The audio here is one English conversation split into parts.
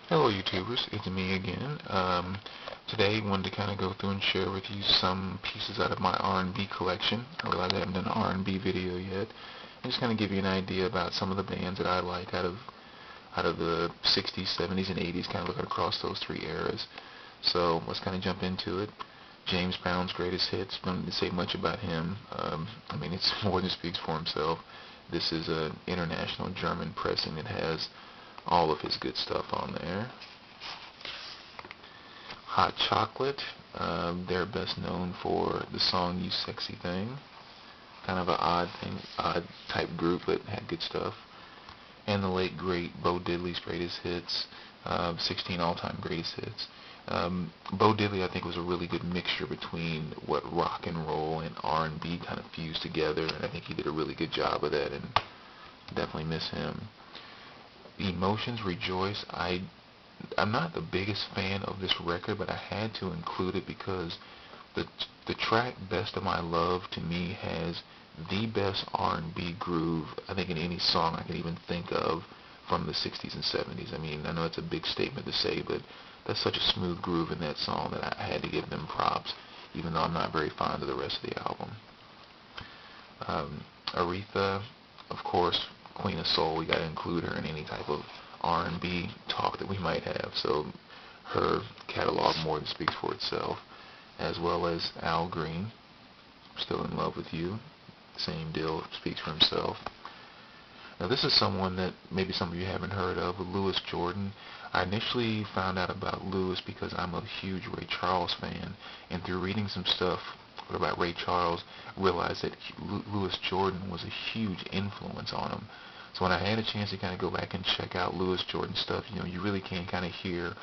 Hello YouTubers, it's me again. Today I wanted to kind of go through and share with you some pieces out of my R&B collection. I realize I haven't done an R&B video yet. And just kind of give you an idea about some of the bands that I like out of the 60s, 70s, and 80s, kind of looking across those three eras. So let's kind of jump into it. James Brown's greatest hits, don't need to say much about him. I mean, it's more than speaks for himself. This is an international German pressing that has all of his good stuff on there. Hot Chocolate, they're best known for the song You Sexy Thing. Kind of an odd type group, but had good stuff. And the late great Bo Diddley's greatest hits, 16 all-time greatest hits. Bo Diddley, I think, was a really good mixture between what rock and roll and R&B kind of fused together, and I think he did a really good job of that, and definitely miss him. Emotions, Rejoice. I'm not the biggest fan of this record, but I had to include it because the the track Best of My Love to me has the best R&B groove I think in any song I can even think of from the 60s and 70s. I mean, I know it's a big statement to say, but that's such a smooth groove in that song that I had to give them props, even though I'm not very fond of the rest of the album. Aretha, of course, Queen of Soul. We got to include her in any type of R&B talk that we might have. So her catalog more than speaks for itself, as well as Al Green, Still in Love with You. Same deal, speaks for himself. Now this is someone that maybe some of you haven't heard of, Louis Jordan. I initially found out about Louis because I'm a huge Ray Charles fan, and through reading some stuff about Ray Charles, realized that Louis Jordan was a huge influence on him. So when I had a chance to kind of go back and check out Louis Jordan stuff, you really can kind of hear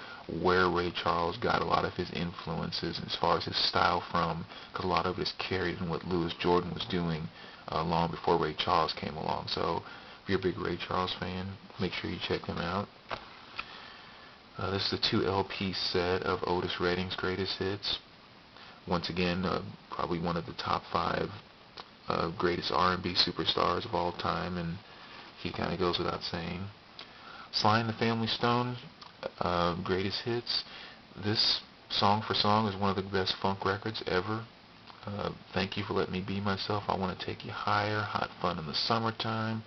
where Ray Charles got a lot of his influences as far as his style from, because a lot of it is carried in what Louis Jordan was doing long before Ray Charles came along. So if you're a big Ray Charles fan, make sure you check him out. This is the 2 LP set of Otis Redding's greatest hits. Once again, probably one of the top 5 greatest R&B superstars of all time, and he kind of goes without saying. Sly and the Family Stone, greatest hits. This song for song is one of the best funk records ever. Thank You for Letting Me Be Myself, I Want to Take You Higher, Hot Fun in the Summertime,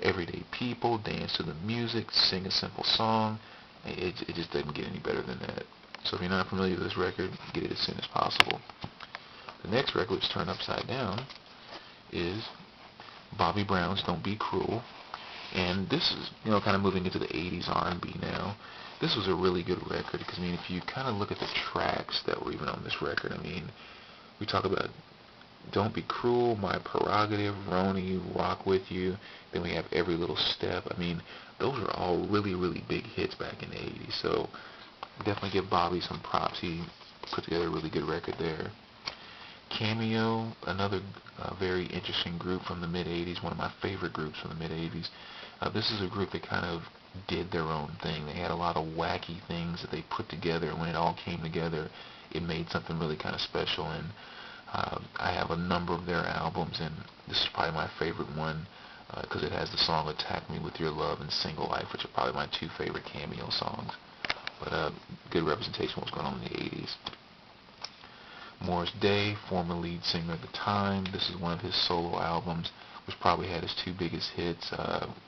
Everyday People, Dance to the Music, Sing a Simple Song. It just doesn't get any better than that. So if you're not familiar with this record, get it as soon as possible. The next record, which is turned upside down, is Bobby Brown's Don't Be Cruel. And this is, kind of moving into the 80s R&B now. This was a really good record because, I mean, if you kind of look at the tracks that were even on this record, I mean, we talk about Don't Be Cruel, My Prerogative, Roni, Rock With You. Then we have Every Little Step. I mean, those are all really, really big hits back in the 80s. So definitely give Bobby some props. He put together a really good record there. Cameo, another very interesting group from the mid-80s, one of my favorite groups from the mid-80s. This is a group that kind of did their own thing. They had a lot of wacky things that they put together, and when it all came together, it made something really kind of special. And I have a number of their albums, and this is probably my favorite one because it has the song Attack Me With Your Love and Single Life, which are probably my 2 favorite Cameo songs. But good representation of what's going on in the 80s. Morris Day, former lead singer at the time. This is one of his solo albums, which probably had his 2 biggest hits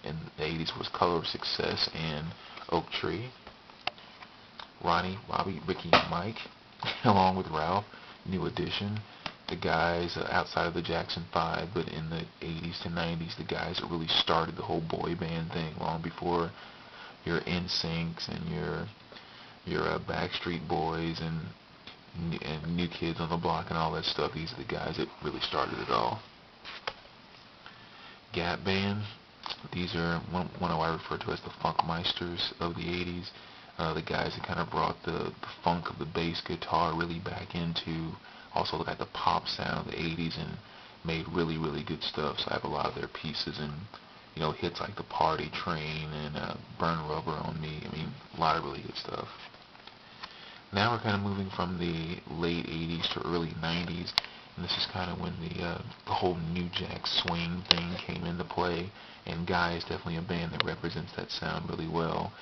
in the 80s was Color of Success and Oak Tree. Ronnie, Bobby, Ricky, and Mike, along with Ralph, New Edition. The guys outside of the Jackson 5, but in the 80s to 90s, the guys that really started the whole boy band thing long before your NSYNCs and your Backstreet Boys and New Kids on the Block and all that stuff. These are the guys that really started it all. Gap Band, these are one I refer to as the Funk Meisters of the 80s. The guys that kind of brought the funk of the bass guitar really back into also got the pop sound of the 80s and made really, really good stuff. So I have a lot of their pieces and hits like The Party Train and Burn Rubber on Me. I mean, a lot of really good stuff. Now we're kind of moving from the late 80s to early 90s, and this is kind of when the whole New Jack Swing thing came into play, and Guy is definitely a band that represents that sound really well.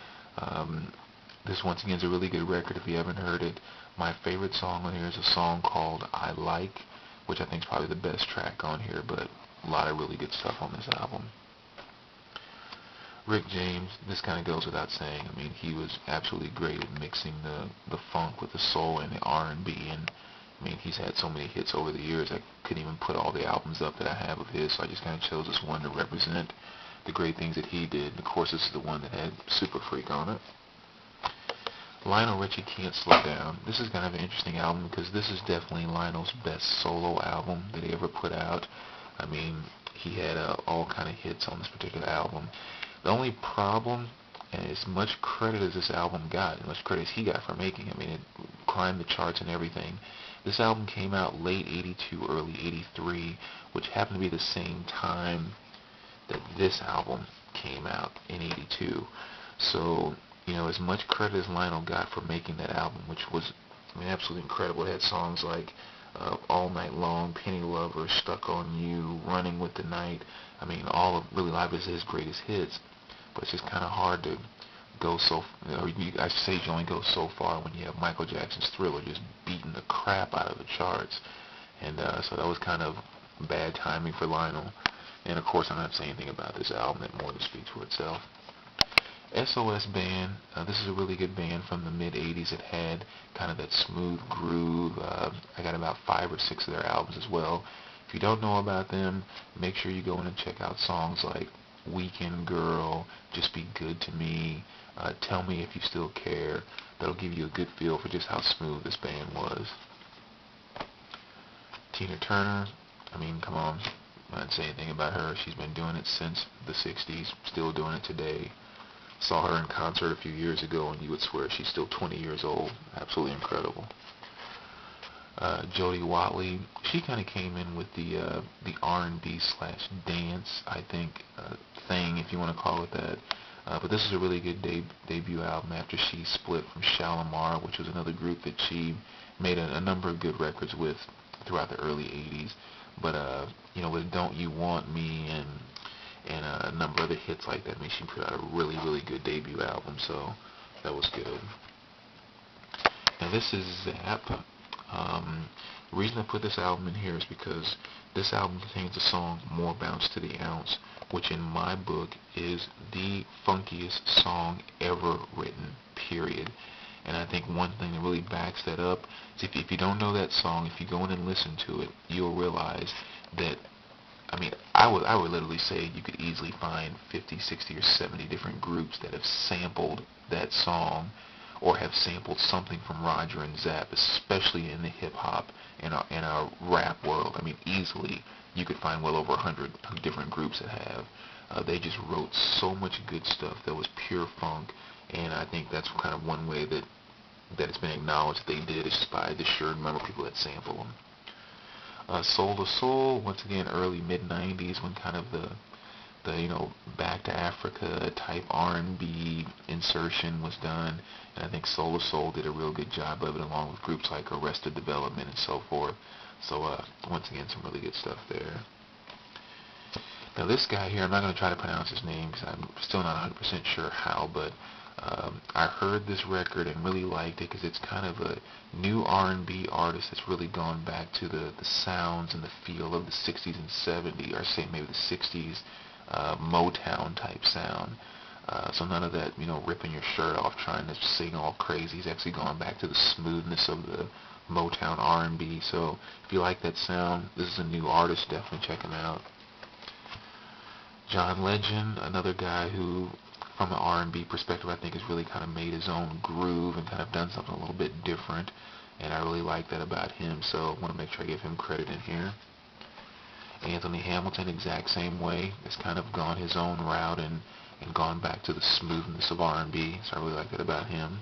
This once again is a really good record if you haven't heard it. My favorite song on here is a song called I Like, which I think is probably the best track on here, but a lot of really good stuff on this album. Rick James, this kind of goes without saying. I mean, he was absolutely great at mixing the funk with the soul and the R&B, and I mean, he's had so many hits over the years, I couldn't even put all the albums up that I have of his, so I just kind of chose this one to represent the great things that he did. And of course, this is the one that had Super Freak on it. Lionel Richie, Can't Slow Down. This is kind of an interesting album because this is definitely Lionel's best solo album that he ever put out. I mean, he had all kind of hits on this particular album. The only problem, and as much credit as this album got, as much credit as he got for making it, I mean, it climbed the charts and everything. This album came out late 82, early 83, which happened to be the same time that this album came out in 82. So, you know, as much credit as Lionel got for making that album, which was, I mean, absolutely incredible. It had songs like All Night Long, Penny Lover, Stuck on You, Running with the Night. I mean, all of really live is his greatest hits. But it's just kind of hard to go so, or I should say you only go so far when you have Michael Jackson's Thriller just beating the crap out of the charts. And so that was kind of bad timing for Lionel. And of course, I'm not saying anything about this album that more than speaks for itself. SOS Band, this is a really good band from the mid-'80s. It had kind of that smooth groove. I got about 5 or 6 of their albums as well. If you don't know about them, make sure you go in and check out songs like Weekend Girl, Just Be Good to Me, Tell Me If You Still Care. That'll give you a good feel for just how smooth this band was. Tina Turner, I mean, come on, I didn't say anything about her. She's been doing it since the 60s, still doing it today. Saw her in concert a few years ago, and you would swear she's still 20 years old. Absolutely incredible. Jody Watley, she kind of came in with the R&B slash dance, I think, thing, if you want to call it that. But this is a really good debut album after she split from Shalimar, which was another group that she made a number of good records with throughout the early 80s. But, you know, with Don't You Want Me and a number of the hits like that, I mean, she put out a really, really good debut album, so that was good. Now this is Zap. The reason I put this album in here is because this album contains a song, More Bounce to the Ounce, which in my book is the funkiest song ever written, period. And I think one thing that really backs that up is if you don't know that song, if you go in and listen to it, you'll realize that, I mean, I would literally say you could easily find 50, 60, or 70 different groups that have sampled that song or have sampled something from Roger and Zapp, especially in the hip-hop and our rap world. I mean, easily you could find well over 100 different groups that have. They just wrote so much good stuff that was pure funk, and I think that's kind of one way that it's been acknowledged that they did is by the sheer number of people that sample them. Soul to Soul, once again, early mid-'90s when kind of the you know, Back to Africa type R&B insertion was done, and I think Soul to Soul did a real good job of it, along with groups like Arrested Development and so forth. So once again, some really good stuff there. Now this guy here, I'm not going to try to pronounce his name because I'm still not 100% sure how, but I heard this record and really liked it because it's kind of a new R&B artist that's really gone back to the sounds and the feel of the 60s and 70s, or say maybe the 60s Motown type sound. So none of that, you know, ripping your shirt off trying to sing all crazy. He's actually gone back to the smoothness of the Motown R&B. So if you like that sound, this is a new artist. Definitely check him out. John Legend, another guy who, from an R&B perspective, I think has really kind of made his own groove and kind of done something a little bit different. And I really like that about him, so I want to make sure I give him credit in here. Anthony Hamilton, exact same way, has kind of gone his own route and gone back to the smoothness of R&B, so I really like that about him.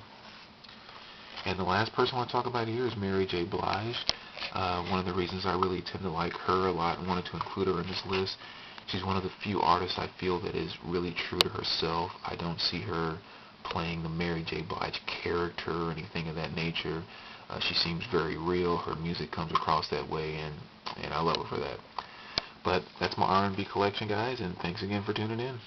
And the last person I want to talk about here is Mary J. Blige. One of the reasons I really tend to like her a lot and wanted to include her in this list, she's one of the few artists I feel that is really true to herself. I don't see her playing the Mary J. Blige character or anything of that nature. She seems very real. Her music comes across that way, and I love her for that. But that's my R&B collection, guys, and thanks again for tuning in.